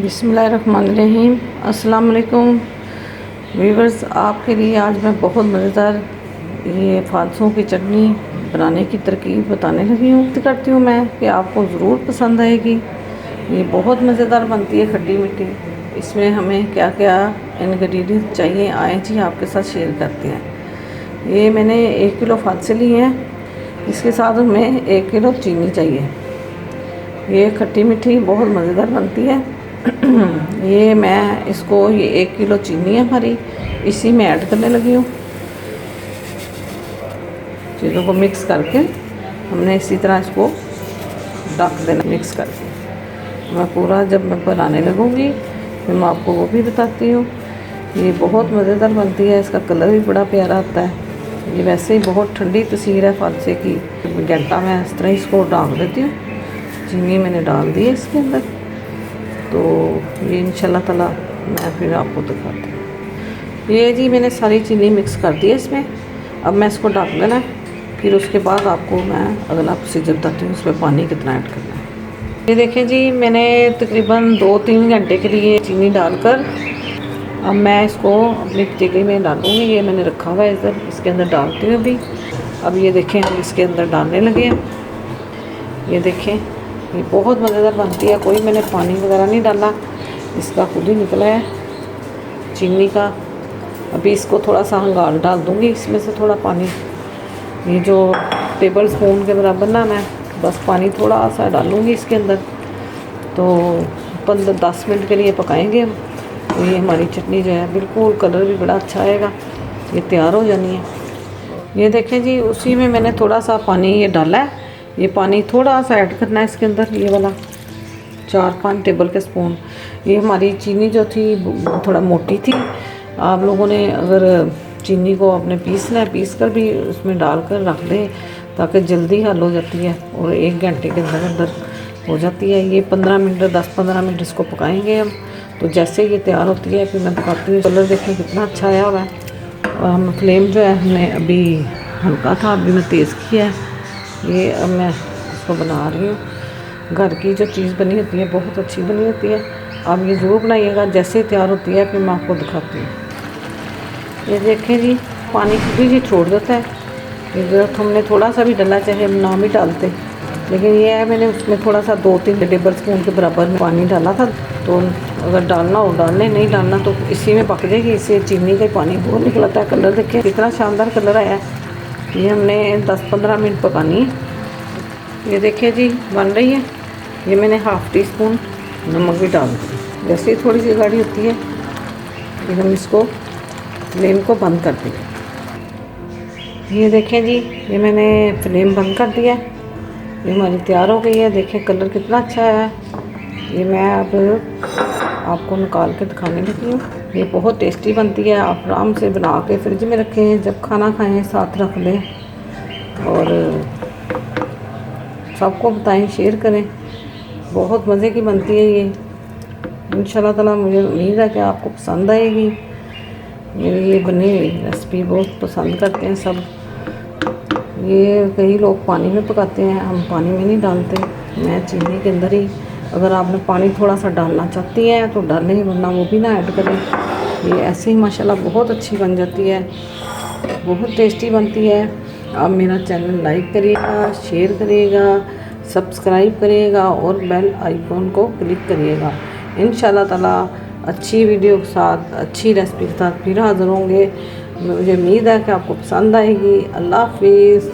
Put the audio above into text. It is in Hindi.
बिस्मिल्लाहिर्रहमानिर्रहीम। अस्सलाम वालेकुम व्यूअर्स, आपके लिए आज मैं बहुत मज़ेदार ये फालसों की चटनी बनाने की तरकीब बताने लगी हूँ। उम्मीद करती हूँ मैं कि आपको ज़रूर पसंद आएगी। ये बहुत मज़ेदार बनती है, खट्टी मीठी। इसमें हमें क्या क्या इंग्रेडिएंट चाहिए आए जी आपके साथ शेयर करते हैं। ये मैंने 1 किलो फालसे लिए हैं। इसके साथ हमें 1 किलो चीनी चाहिए। ये खट्टी मीठी बहुत मज़ेदार बनती है। ये मैं इसको ये 1 किलो चीनी है हमारी, इसी में ऐड करने लगी हूँ। चीज़ों को मिक्स करके हमने इसी तरह इसको ढक देना। मिक्स करके मैं पूरा जब मैं बनाने लगूँगी फिर मैं आपको वो भी बताती हूँ। ये बहुत मज़ेदार बनती है, इसका कलर भी बड़ा प्यारा आता है। ये वैसे ही बहुत ठंडी तसीर है फालसे की। घंटा मैं इस तरह इसको डाल देती हूँ। चीनी मैंने डाल दी है इसके अंदर, तो ये इंशाल्लाह ताला मैं फिर आपको दिखाती हूँ। ये जी मैंने सारी चीनी मिक्स कर दी है इसमें। अब मैं इसको ढक देना है, फिर उसके बाद आपको मैं अगला प्रोसीजर बताती हूँ उसमें पानी कितना ऐड करना है। ये देखें जी, मैंने तकरीबन 2-3 घंटे के लिए चीनी डालकर अब मैं इसको अपनी पतीली में डालूँगी। ये मैंने रखा हुआ है इधर, इसके अंदर डालती हूँ अभी। अब ये देखें हम इसके अंदर डालने लगे हैं। ये देखें, ये बहुत मज़ेदार बनती है। कोई मैंने पानी वगैरह नहीं डाला, इसका खुद ही निकला है चीनी का। अभी इसको थोड़ा सा हंगार डाल दूँगी इसमें से थोड़ा पानी। ये जो टेबल स्पून के बराबर ना मैं बस पानी थोड़ा सा डालूँगी इसके अंदर। तो 15-10 मिनट के लिए पकाएंगे हम। तो ये हमारी चटनी जो है बिल्कुल कलर भी बड़ा अच्छा आएगा। ये तैयार हो जानी है। ये देखें जी, उसी में मैंने थोड़ा सा पानी ये डाला है। ये पानी थोड़ा सा ऐड करना है इसके अंदर, ये वाला 4-5 टेबल के स्पून। ये हमारी चीनी जो थी थोड़ा मोटी थी। आप लोगों ने अगर चीनी को अपने पीसना है, पीस कर भी उसमें डालकर रख दें ताकि जल्दी हल हो जाती है और 1 घंटे के अंदर अंदर हो जाती है। ये 15 मिनट 10-15 मिनट इसको पकाएंगे हम। तो जैसे ये तैयार होती है फिर मैं दिखाती हूँ। कलर देखें कितना अच्छा आया हुआ है। और हम फ्लेम जो है हमने अभी हल्का था, अभी मैं तेज़ किया है। ये अब मैं इसको बना रही हूँ। घर की जो चीज़ बनी होती है बहुत अच्छी बनी होती है। आप ये ज़रूर बनाइएगा। जैसे तैयार होती है फिर मैं आपको दिखाती हूँ। ये देखें जी, पानी खुद ही छोड़ देता है। ये ज़रूरत हमने थोड़ा सा भी डाला, चाहे हम ना भी डालते, लेकिन ये है मैंने उसमें थोड़ा सा 2-3 टेबल स्पून के बराबर में पानी डाला था। तो अगर डालना हो डाल लें, नहीं डालना तो इसी में पक जाएगी। इससे चीनी का पानी बहुत निकलता है। कलर देखिए कितना शानदार कलर आया है। ये हमने 10-15 मिनट पकानी है। ये देखिए जी बन रही है। ये मैंने ½ टीस्पून नमक भी डाल दिया। जैसे ही थोड़ी सी गाढ़ी होती है फिर हम इसको फ्लेम को बंद कर देंगे। ये देखें जी, ये मैंने फ्लेम बंद कर दिया। ये हमारी तैयार हो गई है। देखें कलर कितना अच्छा है। ये मैं अब आपको निकाल के दिखाने लगी हूँ। ये बहुत टेस्टी बनती है। आप आराम से बना के फ्रिज में रखें, जब खाना खाएं साथ रख लें और सबको बताएं, शेयर करें। बहुत मज़े की बनती है ये। इंशाल्लाह ताला मुझे उम्मीद है कि आपको पसंद आएगी। मेरी ये बनी हुई रेसिपी बहुत पसंद करते हैं सब। ये कई लोग पानी में पकाते हैं, हम पानी में नहीं डालते। मैं चीनी के अंदर ही, अगर आपने पानी थोड़ा सा डालना चाहती हैं तो डालें, वरना वो भी ना ऐड करें। ये ऐसे ही माशाल्लाह बहुत अच्छी बन जाती है, बहुत टेस्टी बनती है। आप मेरा चैनल लाइक करिएगा, शेयर करिएगा, सब्सक्राइब करिएगा और बेल आइकॉन को क्लिक करिएगा। इंशाल्लाह ताला अच्छी वीडियो के साथ, अच्छी रेसिपी के साथ फिर हाज़िर होंगे। मुझे उम्मीद है कि आपको पसंद आएगी। अल्लाह हाफिज़।